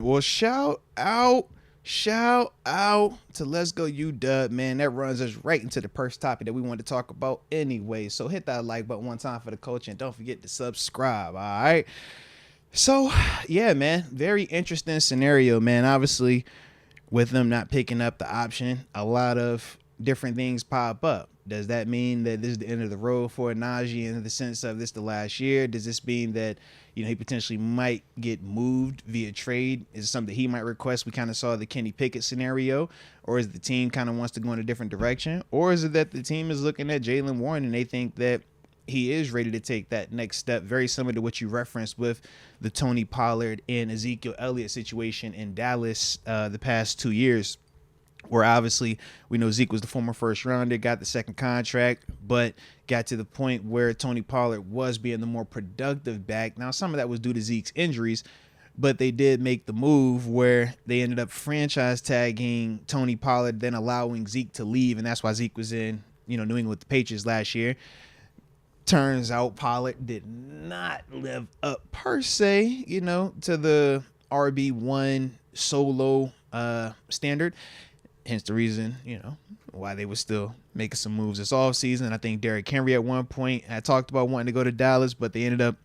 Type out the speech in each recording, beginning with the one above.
Well, shout out to Let's Go UW, man. That runs us right into the first topic that we wanted to talk about anyway. So hit that like button one time for the coach and don't forget to subscribe. All right. So, yeah, man, very interesting scenario, man. Obviously, with them not picking up the option, a lot of different things pop up. Does that mean that this is the end of the road for Najee in the sense of this the last year? Does this mean that he potentially might get moved via trade? Is it something he might request? We kind of saw the Kenny Pickett scenario, or is the team kind of wants to go in a different direction, or is it that the team is looking at Jaylen Warren and they think that he is ready to take that next step, very similar to what you referenced with the Tony Pollard and Ezekiel Elliott situation in Dallas the past 2 years, where obviously we know Zeke was the former first rounder, got the second contract, but got to the point where Tony Pollard was being the more productive back. Now, some of that was due to Zeke's injuries, but they did make the move where they ended up franchise tagging Tony Pollard, then allowing Zeke to leave, and that's why Zeke was in New England with the Patriots last year. Turns out Pollard did not live up per se, to the RB1 solo standard. Hence the reason, why they were still making some moves this offseason. I think Derrick Henry at one point had talked about wanting to go to Dallas, but they ended up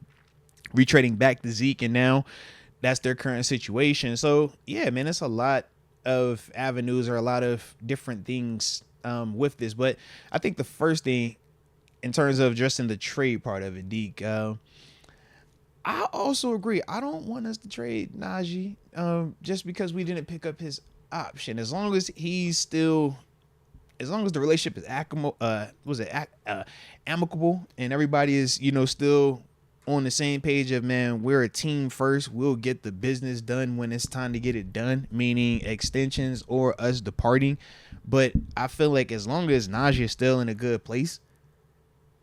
retrading back to Zeke, and now that's their current situation. So, yeah, man, it's a lot of avenues or a lot of different things with this. But I think the first thing, in terms of addressing the trade part of it, Deke, I also agree. I don't want us to trade Najee just because we didn't pick up his option. As long as the relationship is amicable and everybody is, still on the same page of, man, we're a team first. We'll get the business done when it's time to get it done, meaning extensions or us departing. But I feel like as long as Najee is still in a good place,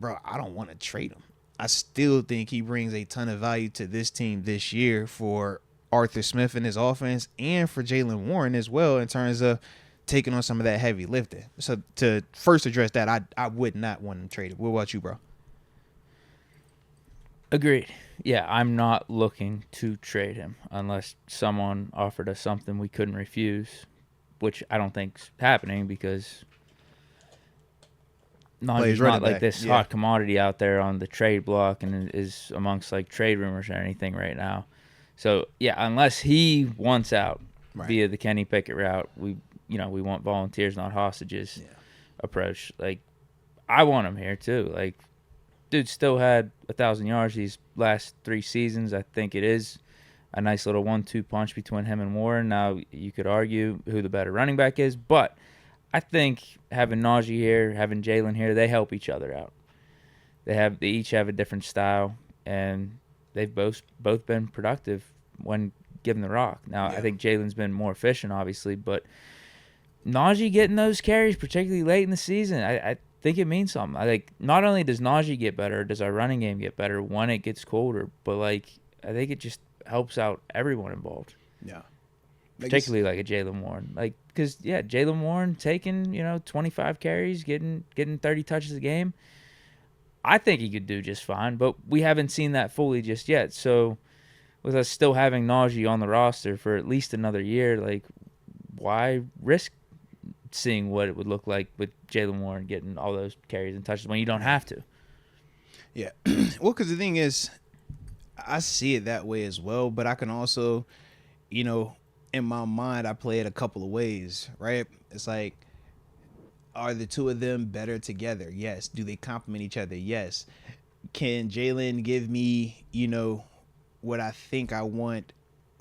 bro, I don't want to trade him. I still think he brings a ton of value to this team this year for Arthur Smith and his offense and for Jaylen Warren as well in terms of taking on some of that heavy lifting. So to first address that, I would not want him traded. What about you, bro? Agreed. Yeah, I'm not looking to trade him unless someone offered us something we couldn't refuse, which I don't think's happening because Najee's not like this hot commodity out there on the trade block and is amongst like trade rumors or anything right now. So yeah, unless he wants out via the Kenny Pickett route, we want volunteers, not hostages approach. Like, I want him here too. Like, dude still had 1,000 yards these last 3 seasons. I think it is a nice little 1-2 punch between him and Warren. Now you could argue who the better running back is, but I think having Najee here, having Jaylen here, they help each other out. They each have a different style, and they've both been productive when given the rock. Now, I think Jaylen's been more efficient, obviously, but Najee getting those carries, particularly late in the season, I think it means something. I think not only does Najee get better, does our running game get better when it gets colder, but I think it just helps out everyone involved. Yeah. Particularly like a Jaylen Warren. Because Jaylen Warren taking, 25 carries, getting 30 touches a game. I think he could do just fine, but we haven't seen that fully just yet. So with us still having Najee on the roster for at least another year, why risk seeing what it would look like with Jaylen Warren getting all those carries and touches when you don't have to? Yeah. Well, because the thing is, I see it that way as well, but I can also, in my mind, I play it a couple of ways, right? It's like, are the two of them better together? Yes. Do they complement each other? Yes. Can Jaylen give me, what I think I want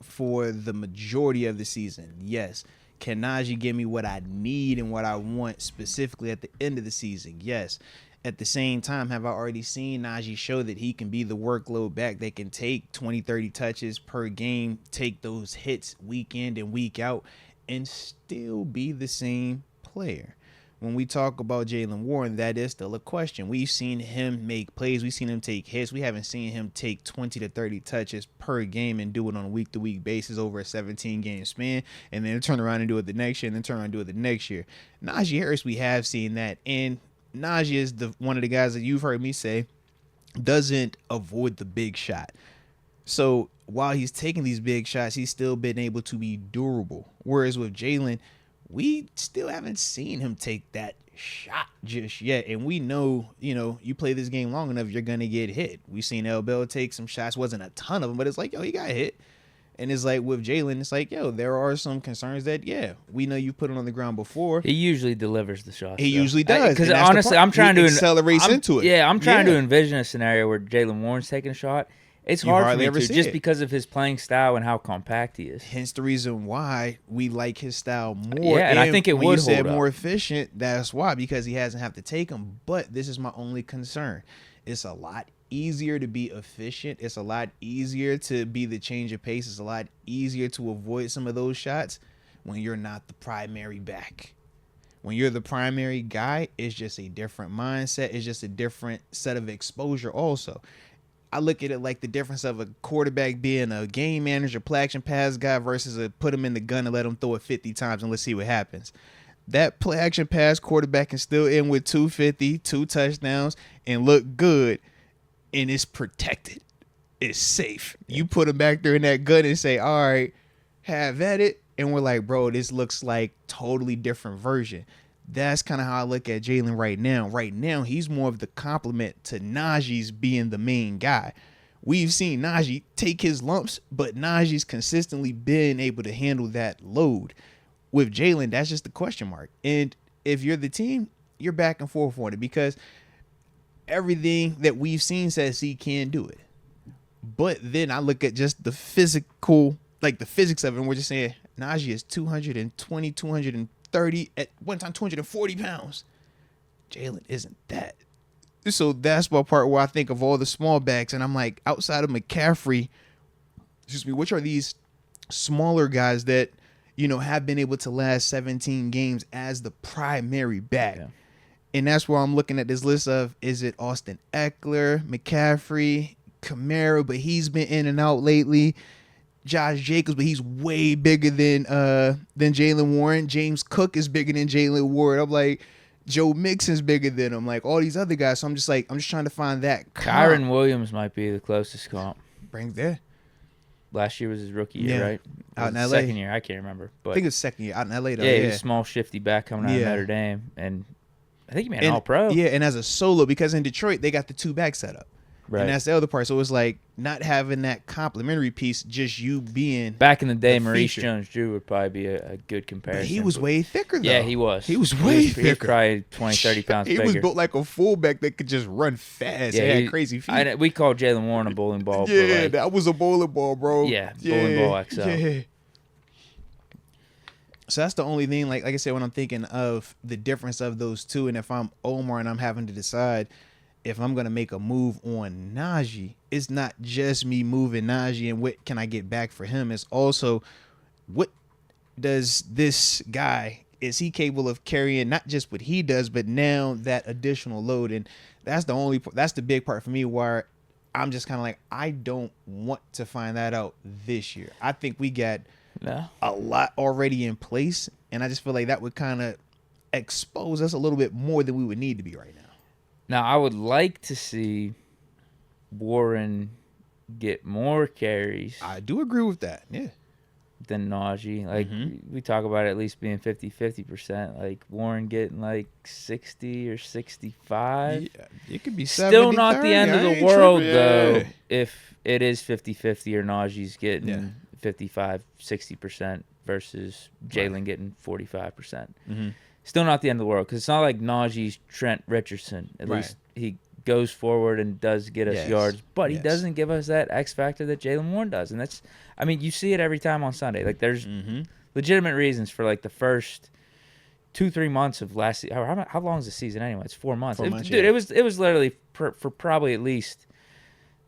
for the majority of the season? Yes. Can Najee give me what I need and what I want specifically at the end of the season? Yes. At the same time, have I already seen Najee show that he can be the workload back that can take 20, 30 touches per game, take those hits week in and week out, and still be the same player? When we talk about Jaylen Warren, that is still a question. We've seen him make plays. We've seen him take hits. We haven't seen him take 20 to 30 touches per game and do it on a week-to-week basis over a 17-game span, and then turn around and do it the next year, and then turn around and do it the next year. Najee Harris, we have seen that, and Najee is one of the guys that you've heard me say doesn't avoid the big shot. So while he's taking these big shots, he's still been able to be durable. Whereas with Jaylen, we still haven't seen him take that shot just yet. And we know, you play this game long enough, you're going to get hit. We've seen El Bell take some shots. Wasn't a ton of them, but it's like, yo, he got hit. And it's like with Jaylen, it's like, yo, there are some concerns that, we know you put it on the ground before. He usually delivers the shots. He usually does. Because honestly, I'm trying to accelerates into it. Yeah, I'm trying to envision a scenario where Jaylen Warren's taking a shot. It's hard for me to, just because of his playing style and how compact he is. Hence the reason why we like his style more. Yeah, and I think it would hold up. More efficient, that's why, because he hasn't have to take them. But this is my only concern. It's a lot easier to be efficient. It's a lot easier to be the change of pace. It's a lot easier to avoid some of those shots when you're not the primary back. When you're the primary guy, it's just a different mindset. It's just a different set of exposure also. I look at it like the difference of a quarterback being a game manager, play action pass guy versus a put him in the gun and let him throw it 50 times and let's see what happens. That play action pass quarterback can still end with 250, 2 touchdowns, and look good, and it's protected. It's safe. Yeah. You put him back there in that gun and say, all right, have at it. And we're like, bro, this looks like totally different version. That's kind of how I look at Jaylen right now. Right now, he's more of the complement to Najee's being the main guy. We've seen Najee take his lumps, but Najee's consistently been able to handle that load. With Jaylen, that's just the question mark. And if you're the team, you're back and forth on it because everything that we've seen says he can do it. But then I look at just the physical, like the physics of it, and we're just saying Najee is 220, 230, at one time 240 pounds. Jaylen isn't that. So that's my part where I think of all the small backs, and I'm like, outside of McCaffrey, which are these smaller guys that, have been able to last 17 games as the primary back. Yeah. And that's where I'm looking at this list of, is it Austin Eckler, McCaffrey, Kamara, but he's been in and out lately. Josh Jacobs, but he's way bigger than Jaylen Warren. James Cook is bigger than Jaylen Warren. I'm like, Joe Mixon's bigger than him. Like all these other guys. So I'm just trying to find that. Kyron Williams might be the closest comp. Bring there. Last year was his rookie year, right? Out in LA. Second year, I can't remember. But I think it was second year out in LA though. Yeah, he was a small, shifty back coming out of Notre Dame. And I think he made an all-pro. Yeah, and as a solo, because in Detroit, they got the 2-back setup. Right. And that's the other part. So it's like not having that complimentary piece, just you being back in the day. Maurice Jones-Drew would probably be a good comparison. But he was way thicker, though. Yeah, he was. He was way thicker. He was probably 20, 30 pounds bigger. He was built like a fullback that could just run fast. Yeah, he had crazy feet. We called Jaylen Warren a bowling ball. Yeah, that was a bowling ball, bro. Yeah, bowling ball XL. Yeah. So that's the only thing, like I said, when I'm thinking of the difference of those two, and if I'm Omar and I'm having to decide if I'm going to make a move on Najee, it's not just me moving Najee and what can I get back for him. It's also what does this guy, is he capable of carrying not just what he does, but now that additional load. And that's the big part for me where I'm just kind of like, I don't want to find that out this year. I think we got a lot already in place. And I just feel like that would kind of expose us a little bit more than we would need to be right now. Now, I would like to see Warren get more carries. I do agree with that, yeah. Than Najee. Like, we talk about it at least being 50%. Like, Warren getting, like, 60 or 65. Yeah, it could be 70, still not 30. The end of the world, though, if it is 50-50 or Najee's getting 55, 60% versus Jaylen getting 45%. Mm-hmm. Still not the end of the world because it's not like Najee's Trent Richardson. At least he goes forward and does get us yards, but he doesn't give us that X factor that Jaylen Warren does. And that's, I mean, you see it every time on Sunday. Like there's legitimate reasons for like the first 2-3 months of last season. How long is the season anyway? It's 4 months. Dude, it was literally for probably at least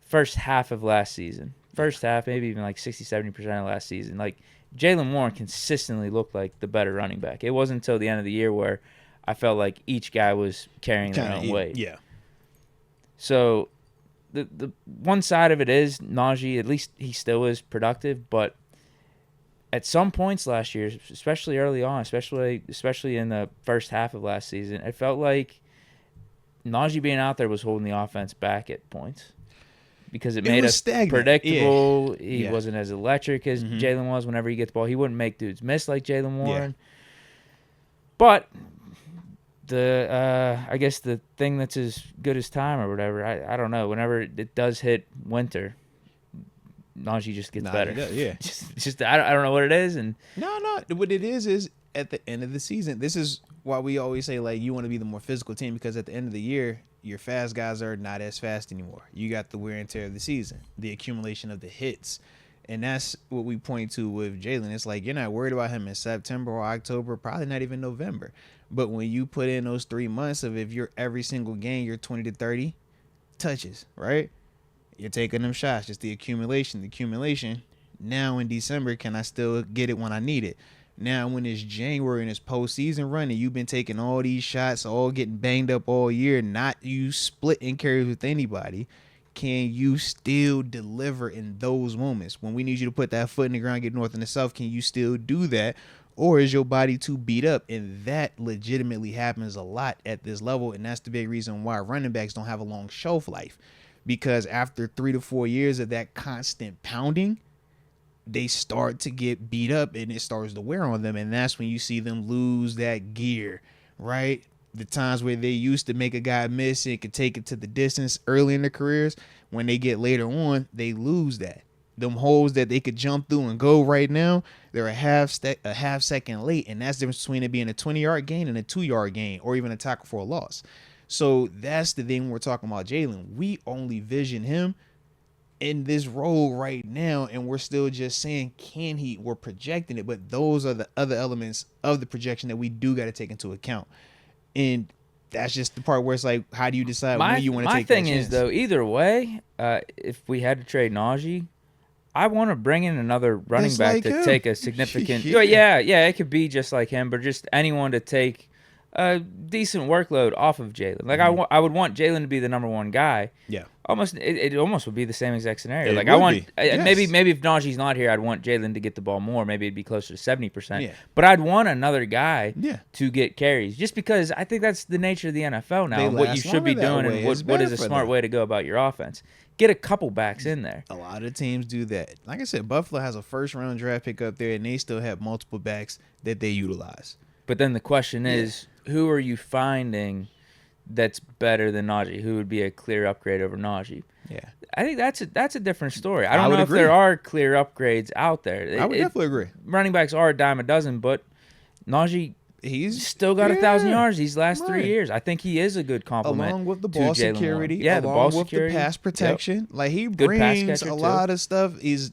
first half of last season. First half, maybe even like 60-70% of last season. Like Jaylen Warren consistently looked like the better running back. It wasn't until the end of the year where I felt like each guy was carrying their own weight. Yeah. So the one side of it is Najee, at least he still is productive, but at some points last year, especially early on, especially in the first half of last season, it felt like Najee being out there was holding the offense back at points. because it made us stagnant. predictable. He wasn't as electric as Jaylen was whenever he gets the ball. He wouldn't make dudes miss like Jaylen Warren. But I guess the thing that's as good as time or whatever, I don't know. Whenever it does hit winter, Najee just gets better. It's just I don't know what it is. And no, what it is at the end of the season. This is why we always say, like, you want to be the more physical team, because at the end of the year, your fast guys are not as fast anymore. You got the wear and tear of the season, the accumulation of the hits. And that's what we point to with Jaylen. It's like, you're not worried about him in September or October, probably not even November. But when you put in those 3 months of, if you're every single game, you're 20 to 30 touches, right? You're taking them shots, just the accumulation. Now in December, can I still get it when I need it? Now when it's January and it's postseason running, you've been taking all these shots, all getting banged up all year, not you splitting carries with anybody. Can you still deliver in those moments? When we need you to put that foot in the ground, get north and the south, can you still do that? Or is your body too beat up? And that legitimately happens a lot at this level. And that's the big reason why running backs don't have a long shelf life. Because after 3 to 4 years of that constant pounding, they start to get beat up and it starts to wear on them. And that's when you see them lose that gear, right? The times where they used to make a guy miss and could take it to the distance early in their careers, when they get later on, they lose that. Them holes that they could jump through and go right now, they're a half second late. And that's the difference between it being a 20-yard gain and a 2-yard gain, or even a tackle for a loss. So that's the thing when we're talking about Jaylen. We only vision him in this role right now, and we're still just saying, can he? We're projecting it, but those are the other elements of the projection that we do got to take into account. And that's just the part where it's like, how do you decide when you want to take that chance? My thing is, though, either way, if we had to trade Najee, I want to bring in another running back to take a significant... Yeah, it could be just like him, but just anyone to take a decent workload off of Jaylen. Like, I would want Jaylen to be the number one guy. Yeah. It almost would be the same exact scenario. Like, I want... Maybe if Najee's not here, I'd want Jaylen to get the ball more. Maybe it'd be closer to 70%. Yeah. But I'd want another guy to get carries, just because I think that's the nature of the NFL now, what you should be doing and what is a smart way to go about your offense. Get a couple backs in there. A lot of teams do that. Like I said, Buffalo has a first-round draft pick up there, and they still have multiple backs that they utilize. But then the question is, who are you finding that's better than Najee? Who would be a clear upgrade over Najee? Yeah, I think that's a different story. I don't know if there are clear upgrades out there. I would definitely agree. Running backs are a dime a dozen, but Najee, he's still got 1,000 yards these last 3 years. I think he is a good compliment. Along with the ball security, the ball security, the pass protection. Yep. Like, he brings a lot of stuff. He's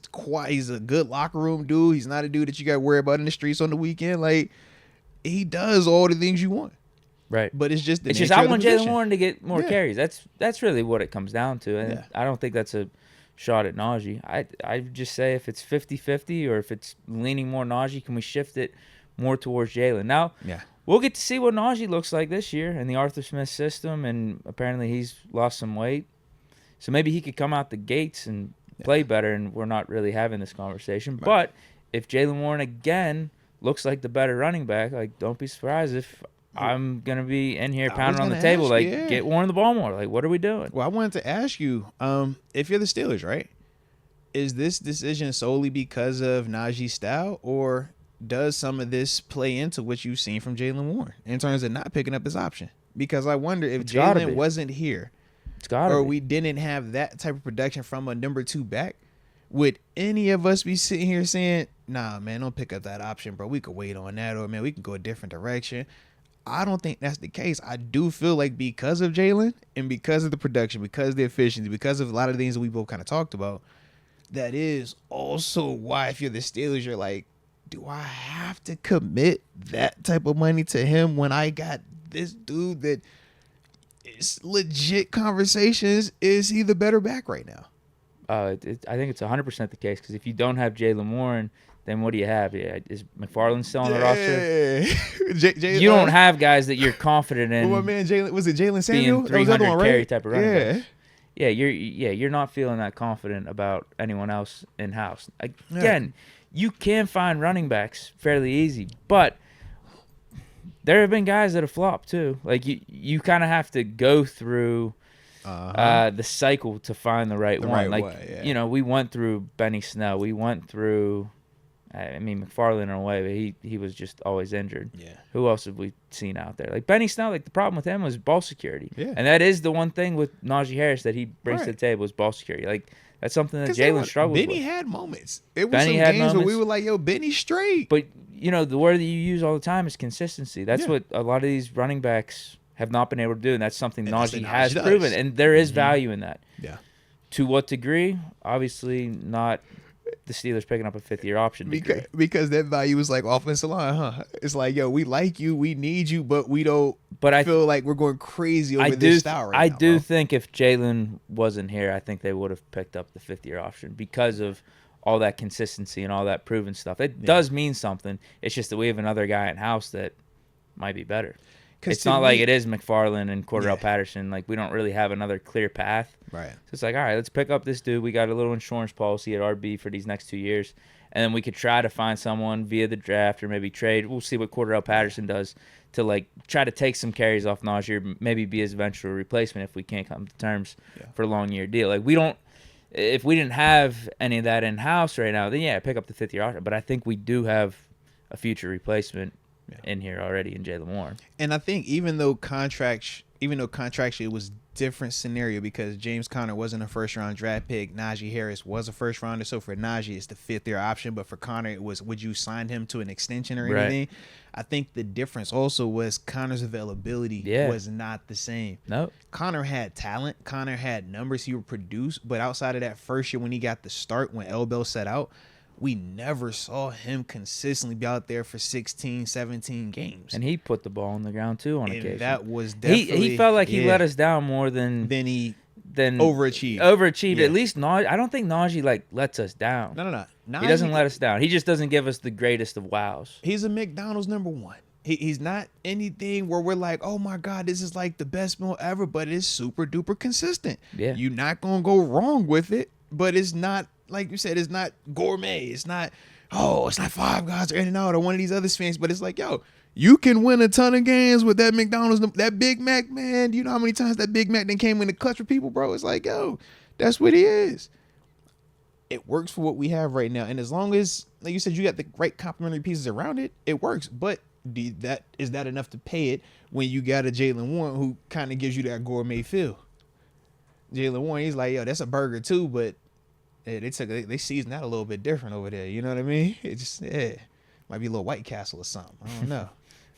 a good locker room dude. He's not a dude that you got to worry about in the streets on the weekend. Like, he does all the things you want. Right. But it's just I want Jaylen Warren to get more carries. That's really what it comes down to. And I don't think that's a shot at Najee. I just say, if it's 50-50 or if it's leaning more Najee, can we shift it more towards Jaylen? Now, we'll get to see what Najee looks like this year in the Arthur Smith system, and apparently he's lost some weight. So maybe he could come out the gates and play better, and we're not really having this conversation. Right. But if Jaylen Warren again looks like the better running back, like, don't be surprised if I'm going to be in here pounding on the table, like, get Warren the ball more. Like, what are we doing? Well, I wanted to ask you, if you're the Steelers, right, is this decision solely because of Najee's style, or does some of this play into what you've seen from Jaylen Warren in terms of not picking up his option? Because I wonder if Jaylen wasn't here, we didn't have that type of production from a number 2 back, would any of us be sitting here saying, nah, man, don't pick up that option, bro. We could wait on that, or, man, we can go a different direction. I don't think that's the case. I do feel like because of Jaylen and because of the production, because of the efficiency, because of a lot of things that we both kind of talked about, that is also why, if you're the Steelers, you're like, do I have to commit that type of money to him when I got this dude that is legit conversations? Is he the better back right now? I think it's 100% the case, because if you don't have Jaylen Warren, then what do you have? Is McFarland still on the roster? You don't have guys that you're confident in. Well, man, was it Jaylen Samuel? Being 300 carry type of running back. Yeah, you're not feeling that confident about anyone else in house. Again, you can find running backs fairly easy, but there have been guys that have flopped too. Like, you kind of have to go through the cycle to find the right one. We went through Benny Snell. We went through, McFarland in a way, but he was just always injured. Yeah. Who else have we seen out there? Like Benny Snell, the problem with him was ball security. Yeah. And that is the one thing with Najee Harris that he brings to the table is ball security. That's something that Jaylen struggles with. Benny had moments. It was some games where we were like, yo, Benny's straight. But, the word that you use all the time is consistency. That's what a lot of these running backs have not been able to do, and that's something Najee has proven. And there is value in that. Yeah. To what degree? Obviously not the Steelers picking up a fifth-year option because that value is like offensive line, huh? It's like, yo, we like you, we need you, but we don't feel like we're going crazy over this style right now. I do think if Jaylen wasn't here, I think they would have picked up the fifth-year option because of all that consistency and all that proven stuff. It does mean something. It's just that we have another guy in-house that might be better. It's not like it is McFarland and Cordell Patterson. Like, we don't really have another clear path. Right. So it's like, all right, let's pick up this dude. We got a little insurance policy at RB for these next 2 years. And then we could try to find someone via the draft or maybe trade. We'll see what Cordell Patterson does to, try to take some carries off Najee or maybe be his eventual replacement if we can't come to terms for a long-year deal. If we didn't have any of that in-house right now, then, pick up the fifth-year option. But I think we do have a future replacement in here already in Jaylen Warren. And I think even though contractually it was different scenario because James Conner wasn't a first-round draft pick, Najee Harris was a first-rounder, so for Najee it's the fifth-year option, but for Conner it was would you sign him to an extension or anything? I think the difference also was Conner's availability was not the same. No. Conner had talent. Conner had numbers he would produce, but outside of that first year when he got the start, when L-Bell set out, we never saw him consistently be out there for 16, 17 games. And he put the ball on the ground, too, on occasion. That was definitely... He felt like he let us down more than he overachieved. Yeah. At least Najee... I don't think Najee, lets us down. No. Najee, he doesn't let us down. He just doesn't give us the greatest of wows. He's a McDonald's number one. He's not anything where we're like, oh, my God, this is like the best meal ever, but it's super-duper consistent. Yeah. You're not going to go wrong with it, but it's not... Like you said, it's not gourmet. It's not, it's not Five Guys or In-N-Out or one of these other things. But it's like, yo, you can win a ton of games with that McDonald's, that Big Mac, man. You know how many times that Big Mac then came in the clutch for people, bro? It's like, yo, that's what he is. It works for what we have right now. And as long as, like you said, you got the right complementary pieces around it, it works. But is that enough to pay it when you got a Jaylen Warren who kind of gives you that gourmet feel? Jaylen Warren, he's like, yo, that's a burger too, but they seasoned that a little bit different over there. You know what I mean? It just might be a little White Castle or something. I don't know.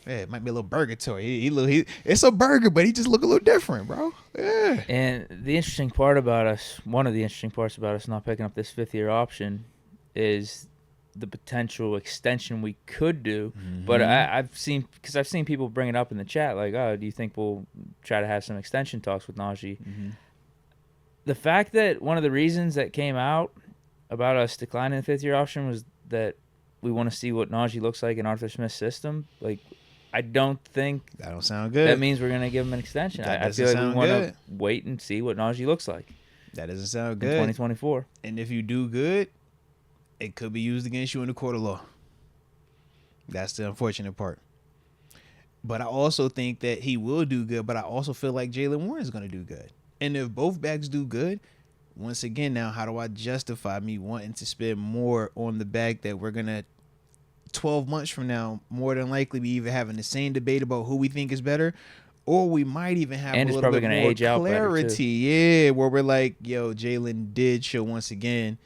It might be a little burgatory. It's a burger, but he just look a little different, bro. Yeah. And the interesting part about us, one of the interesting parts about us not picking up this fifth-year option, is the potential extension we could do. Mm-hmm. But I've seen people bring it up in the chat, like, oh, do you think we'll try to have some extension talks with Najee? Mm-hmm. The fact that one of the reasons that came out about us declining the fifth-year option was that we want to see what Najee looks like in Arthur Smith's system. I don't think that don't sound good. That means we're going to give him an extension. I feel like we want to wait and see what Najee looks like. That doesn't sound good. In 2024. And if you do good, it could be used against you in the court of law. That's the unfortunate part. But I also think that he will do good, but I also feel like Jaylen Warren is going to do good. And if both backs do good, once again, now, how do I justify me wanting to spend more on the back that we're going to, 12 months from now, more than likely be either having the same debate about who we think is better, or we might even have a little bit more clarity. Yeah, where we're like, yo, Jaylen did show once again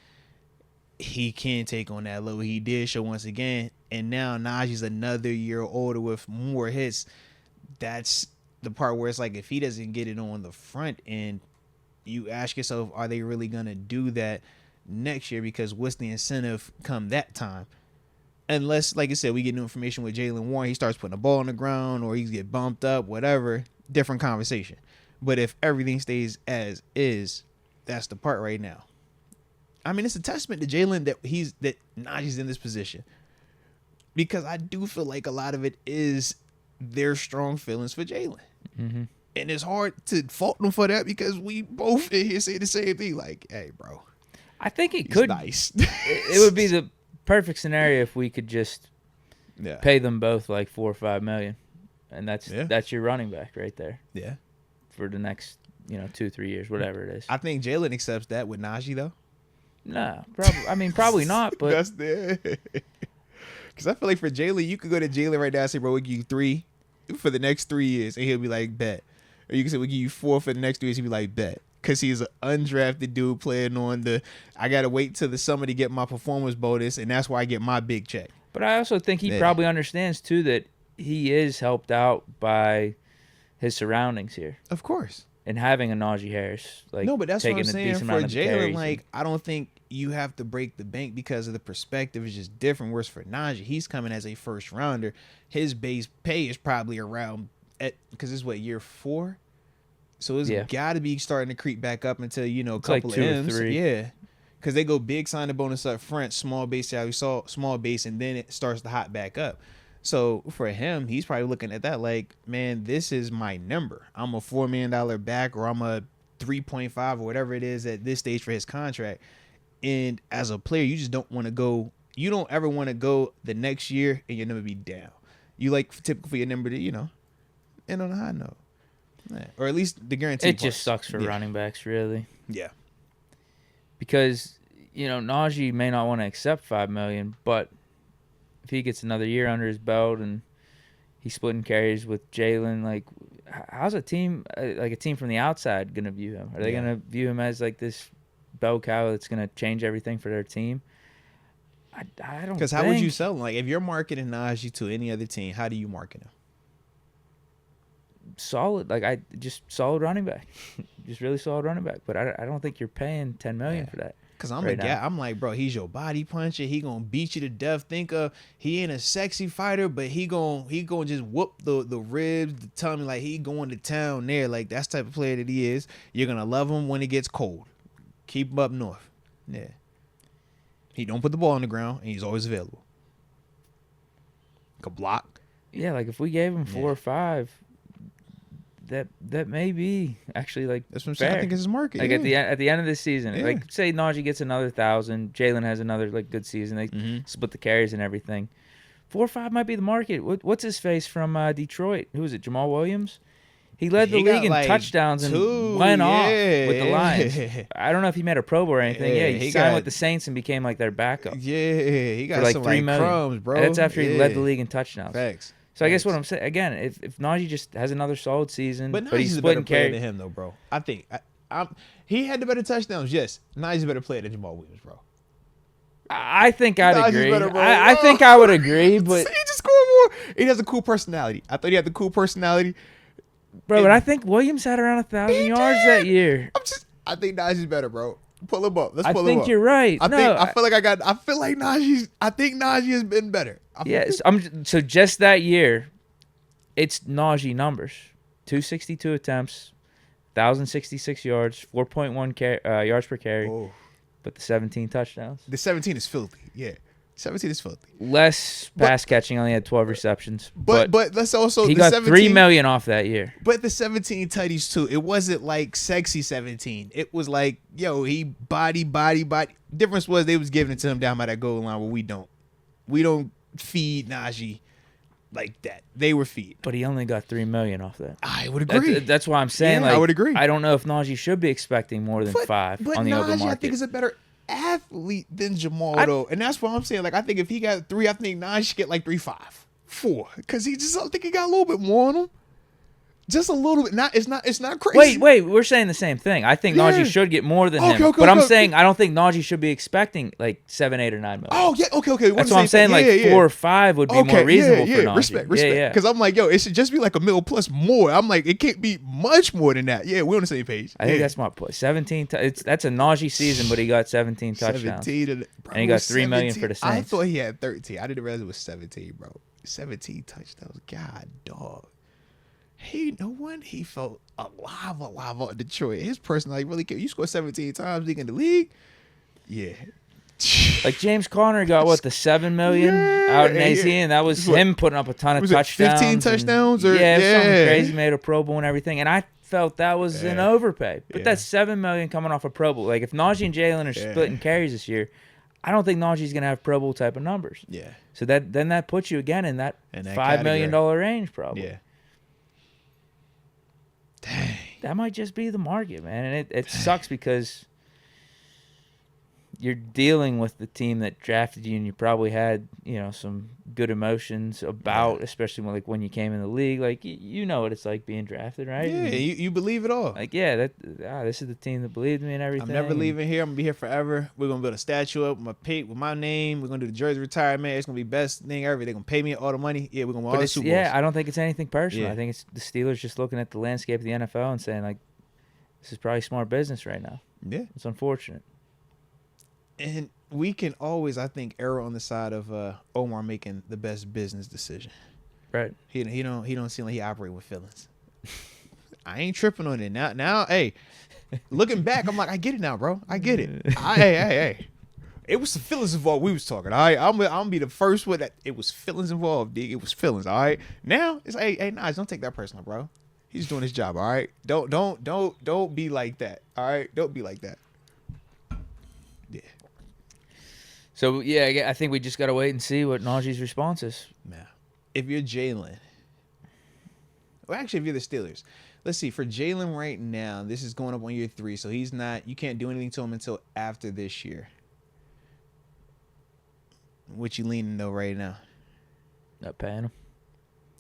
he can take on that low. He did show once again. And now Najee's another year older with more hits. That's the part where it's like, if he doesn't get it on the front end, you ask yourself, are they really going to do that next year? Because what's the incentive come that time? Unless, like I said, we get new information with Jaylen Warren, he starts putting a ball on the ground or he's get bumped up, whatever, different conversation. But if everything stays as is, that's the part right now. I mean, it's a testament to Jaylen that Najee's in this position. Because I do feel like a lot of it is their strong feelings for Jaylen. Mm-hmm. And it's hard to fault them for that because we both in here say the same thing. Like, hey, bro. I think it could. Nice. It would be the perfect scenario if we could just pay them both like $4 or $5 million. And that's your running back right there. Yeah. For the next 2-3 years, whatever it is. I think Jaylen accepts that with Najee though. Nah, probably not. But that's the because I feel like for Jaylen, you could go to Jaylen right now and say, bro, we give you 3 for the next 3 years, and he'll be like, bet. Or you can say we give you 4 for the next 3 years, he'll be like, bet. Because he's an undrafted dude playing on I got to wait till the summer to get my performance bonus, and that's why I get my big check. But I also think he probably understands, too, that he is helped out by his surroundings here. Of course. And having a Najee Harris. No, but that's what I'm saying. For Jaylen, like, I don't think you have to break the bank because of the perspective is just different. Whereas for Najee, he's coming as a first rounder. His base pay is probably around, because it's what, year 4? So it's got to be starting to creep back up until, a couple like of 2 M's. or 3. Yeah. Because they go big signing bonus up front, small base salary, small base, and then it starts to hot back up. So for him, he's probably looking at that like, man, this is my number. I'm a $4 million back, or I'm a 3.5 or whatever it is at this stage for his contract. And as a player, you just don't want to go. You don't ever want to go the next year and your number be down. You like typically for your number to, end on a high note. Yeah. Or at least the guarantee. It just sucks for running backs, really. Yeah. Because, Najee may not want to accept $5 million, but if he gets another year under his belt and he's splitting carries with Jaylen, like, how's a team from the outside going to view him? Are they going to view him as like this bell cow that's going to change everything for their team? I don't. Because how would you sell him? Like, if you're marketing Najee to any other team, how do you market him? Solid, just solid running back, just really solid running back. But I don't think you're paying $10 million for that. Cause I'm like, bro, he's your body puncher. He gonna beat you to death. Think of he ain't a sexy fighter, but he gonna just whoop the ribs, the tummy, like he going to town there. Like that's the type of player that he is. You're gonna love him when it gets cold. Keep him up north. Yeah. He don't put the ball on the ground, and he's always available. Could block. Yeah, like if we gave him 4 or 5. That may be actually like that's what I'm saying. I think it's his market. Like at the end of this season, like say Najee gets another 1,000, Jaylen has another like good season. They split the carries and everything. 4 or 5 might be the market. What's his face from Detroit? Who is it? Jamal Williams. He led the league in touchdowns and went off with the Lions. I don't know if he made a Pro Bowl or anything. Yeah, he signed with the Saints and became like their backup. Yeah, he got for like some $3 million. Crumbs, bro. And that's after he led the league in touchdowns. Facts. So I guess what I'm saying, again, if Najee just has another solid season, but he's a better player than him, though, bro. I think he had the better touchdowns. Yes, Najee's a better player than Jamal Williams, bro. I think I'd agree. Better, I think I would agree, but he just scored more. He has a cool personality. I thought he had the cool personality, bro. But I think Williams had around 1,000 yards that year. I think Najee's better, bro. Pull him up. Let's pull him up. I think you're right. I feel like Najee has been better. So just that year, it's Najee numbers: 262 attempts, 1,066 yards, 4.1 yards per carry, but the 17 touchdowns. The 17 is filthy. Yeah, 17 is filthy. Less pass catching, only had 12 receptions. But let's also he got $3 million off that year. But the 17 tutties too. It wasn't like sexy 17. It was like, he body. Difference was they was giving it to him down by that goal line where we don't feed Najee like that. They were feed. But he only got $3 million off that. I would agree. That's why I'm saying. I would agree. I don't know if Najee should be expecting more than 5 on the open market. But Najee, I think, is a better athlete than Jamal, though. And that's what I'm saying. Like, I think if he got 3, I think Najee should get like 3.5, 4. Because I think he got a little bit more on him. Just a little bit. It's not crazy. Wait. We're saying the same thing. I think Najee should get more than him. But I'm saying I don't think Najee should be expecting like 7, 8, or 9 million. Oh yeah. Okay. That's what I'm saying. Like 4 or 5 would be more reasonable for Najee. Respect. Because I'm like, it should just be like $1 million plus more. I'm like, it can't be much more than that. Yeah, we're on the same page. I think that's my point. 17. That's a Najee season, but he got 17 touchdowns. 17, and he got $3 million for the Saints. I thought he had 13. I didn't realize it was 17, bro. 17 touchdowns. God, dog. He felt alive on Detroit. His personality really came. You scored 17 times in the league. Yeah. Like James Conner got the $7 million out in AT, and that was him putting up a ton of touchdowns. 15 touchdowns something crazy, made a Pro Bowl and everything. And I felt that was an overpay. But that's $7 million coming off a Pro Bowl. Like if Najee and Jaylen are splitting carries this year, I don't think Najee's gonna have Pro Bowl type of numbers. Yeah. So that puts you again in that $5 million range probably. Yeah. Dang. that might just be the market, man. And it sucks because you're dealing with the team that drafted you, and you probably had, some good emotions about, especially when you came in the league. Like, you know what it's like being drafted, right? Yeah, you believe it all. Like, this is the team that believed me and everything. I'm never leaving here. I'm going to be here forever. We're going to build a statue up with my pick, with my name. We're going to do the jersey retirement. It's going to be best thing ever. They're going to pay me all the money. Yeah, we're going to win all the Super Bowls. Yeah, I don't think it's anything personal. Yeah. I think it's the Steelers just looking at the landscape of the NFL and saying, like, this is probably smart business right now. Yeah. It's unfortunate. And we can always, I think, err on the side of Omar making the best business decision. Right. He don't seem like he operate with feelings. I ain't tripping on it now. Hey, looking back, I'm like, I get it now, bro. I get it. Hey. It was some feelings involved. We was talking. All right, I'm gonna be the first one that it was feelings involved. Deke. It was feelings. All right. Now it's hey, Najee, don't take that personal, bro. He's doing his job. All right. Don't be like that. All right. Don't be like that. Yeah. So, yeah, I think we just got to wait and see what Najee's response is. Now, if you're Jaylen, well, actually, if you're the Steelers, let's see. For Jaylen right now, this is going up on year 3, so you can't do anything to him until after this year. What you leaning though right now? Not paying him.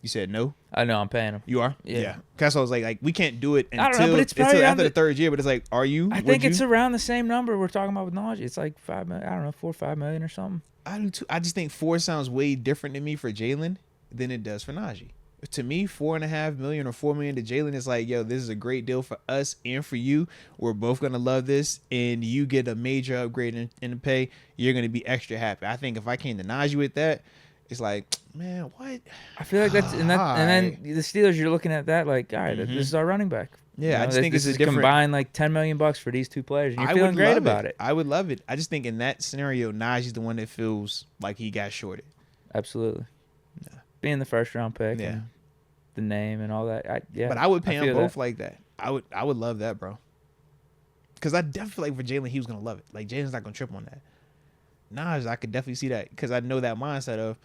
You said no? I know, I'm paying him. You are? Yeah. Because I was like, we can't do it I don't know, but it's until after the 3rd year. But it's like, are you? I think it's around the same number we're talking about with Najee. It's like $5 million. I don't know, $4 or $5 million or something. I do too. I just think 4 sounds way different to me for Jaylen than it does for Najee. To me, $4.5 million or $4 million to Jaylen is like, yo, this is a great deal for us and for you. We're both gonna love this, and you get a major upgrade in the pay. You're gonna be extra happy. I think if I came to Najee with that, it's like, man, what? I feel like that's and then the Steelers, you're looking at that like, all right, this is our running back. Yeah, I just think it's a different combined like $10 million for these two players. And you're feeling great about it. I would love it. I just think in that scenario, Najee's the one that feels like he got shorted. Absolutely. Yeah. Being the first round pick. Yeah. And the name and all that. But I would pay them both like that. I would love that, bro. Because I definitely feel like for Jaylen, he was gonna love it. Like Jaylen's not gonna trip on that. Najee, I could definitely see that because I know that mindset of,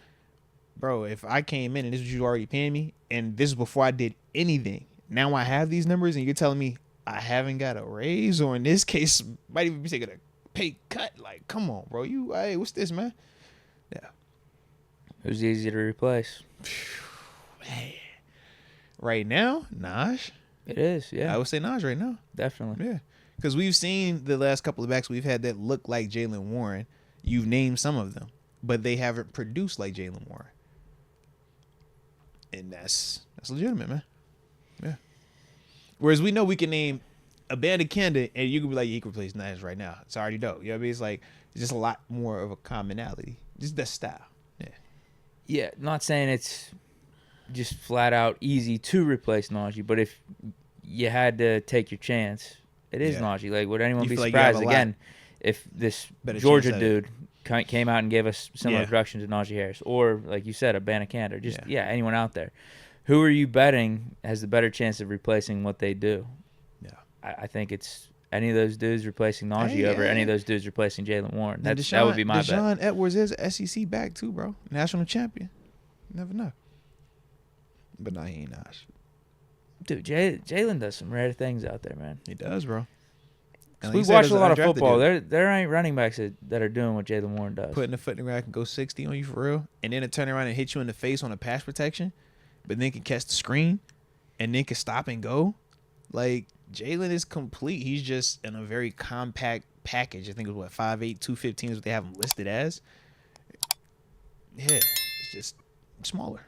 bro, if I came in and this is what you already paying me, and this is before I did anything. Now I have these numbers, and you're telling me I haven't got a raise, or in this case, might even be taking a pay cut. Like, come on, bro. Hey, what's this, man? Yeah. Who's easy to replace? Man. Right now, Najee. It is, yeah. I would say Najee right now. Definitely. Yeah. Because we've seen the last couple of backs we've had that look like Jaylen Warren. You've named some of them, but they haven't produced like Jaylen Warren. And that's legitimate, man. Yeah. Whereas we know we can name a band of candidate and you can be like, yeah, he can replace Najee right now. It's already dope. You know what I mean? It's like, it's just a lot more of a commonality. Just the style. Yeah. Yeah. Not saying it's just flat out easy to replace Najee, but if you had to take your chance, it is Najee. Like, would anyone be surprised again if this Georgia dude came out and gave us similar production to Najee Harris, or like you said, a Banneker, just anyone out there? Who are you betting has the better chance of replacing what they do? Yeah, I think it's any of those dudes replacing Najee over any of those dudes replacing Jaylen Warren. That would be my bet. Deshaun Edwards is an SEC back too, bro. National champion. You never know. But nah, he ain't Najee. Dude, Jaylen does some rare things out there, man. He does, bro. We watch a lot of football. There ain't running backs that are doing what Jaylen Warren does. Putting the foot in the rack and go 60 on you for real, and then it turn around and hit you in the face on a pass protection, but then can catch the screen, and then can stop and go. Like, Jaylen is complete. He's just in a very compact package. I think it was 5'8", 215 is what they have him listed as. Yeah, it's just smaller.